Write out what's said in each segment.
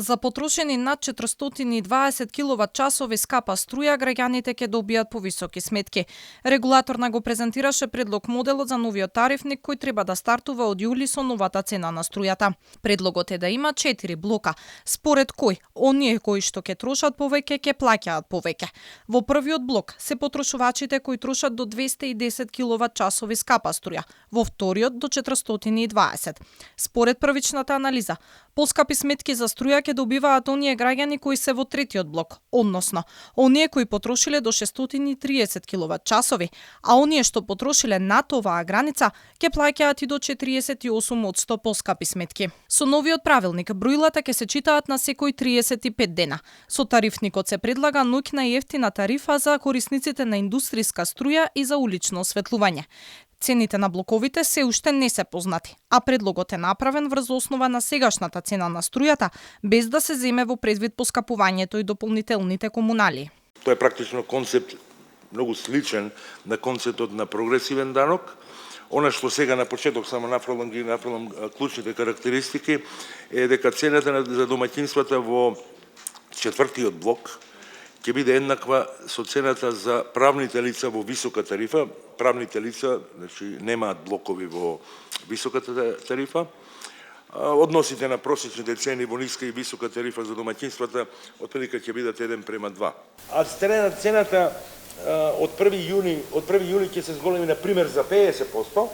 За потрошени над 420 киловат-часови скапа струја, граѓаните ќе добијат повисоки сметки. Регулаторна го презентираше предлог моделот за новиот тарифник кој треба да стартува од јули со новата цена на струјата. Предлогот е да има 4 блока, според кој оние кои што ќе трошат повеќе ќе плаќаат повеќе. Во првиот блок се потрошувачите кои трошат до 210 киловат-часови скапа струја, во вториот до 420. Според првичната анализа, поскапи сметки за струја ќе добиваат оние граѓани кои се во третиот блок, односно, оние кои потрошиле до 630 киловат-часови, а оние што потрошиле над оваа граница ќе плаќаат и до 48% поскапи сметки. Со новиот правилник броилата ќе се читаат на секој 35 дена. Со тарифникот се предлага ноќна и ефтина тарифа за корисниците на индустријска струја и за улично осветлување. Цените на блоковите се уште не се познати, а предлогот е направен врз основа на сегашната цена на струјата, без да се земе во предвид поскапувањето и дополнителните комунали. Тоа е практично концепт многу сличен на концептот на прогресивен данок. Она што сега на почеток само нафрлам клучните карактеристики е дека цената за домаќинствата во четвртиот блок ќе биде еднаква со цената за правните лица во висока тарифа. Правните лица, значи, немаат блокови во високата тарифа. Односите на просечните цени во ниска и висока тарифа за домаќинствата отприлика ќе бидат 1:2. А цената од 1 јули ќе се зголеми на пример за 50%.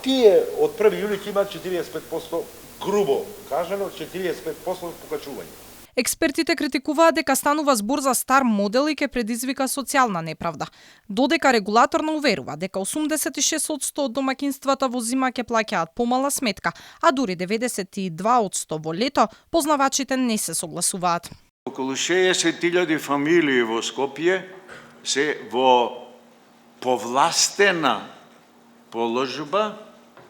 Тие од 1 јули ќе имаат 45%, грубо кажано, 45% покачување. Експертите критикуваат дека станува збор за стар модел и ќе предизвика социјална неправда. Додека регулаторно уверува дека 86% од домаќинствата во зима ќе плаќаат помала сметка, а дури 92% во лето, познавачите не се согласуваат. Околу 60.000 фамилии во Скопје се во повластена положба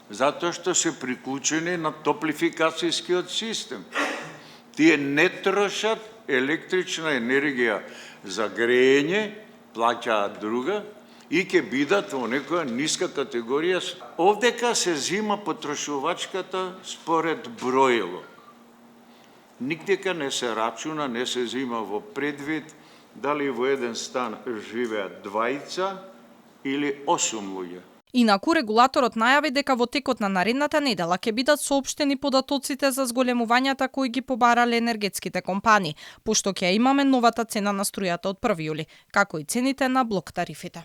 затоа што се приклучени на топлификацијскиот систем. Тие не трошат електрична енергија за грејење, плаќаат друга и ќе бидат во некоја ниска категорија. Овдека се зима потрошувачката според броило. Никдека не се рачуна, не се зима во предвид дали во еден стан живеат двајца или 8 луѓе. Инаку, регулаторот најави дека во текот на наредната недела ќе бидат соопштени податоците за зголемувањата кои ги побарале енергетските компании, пошто ќе имаме новата цена на струјата од 1 јули, како и цените на блок тарифите.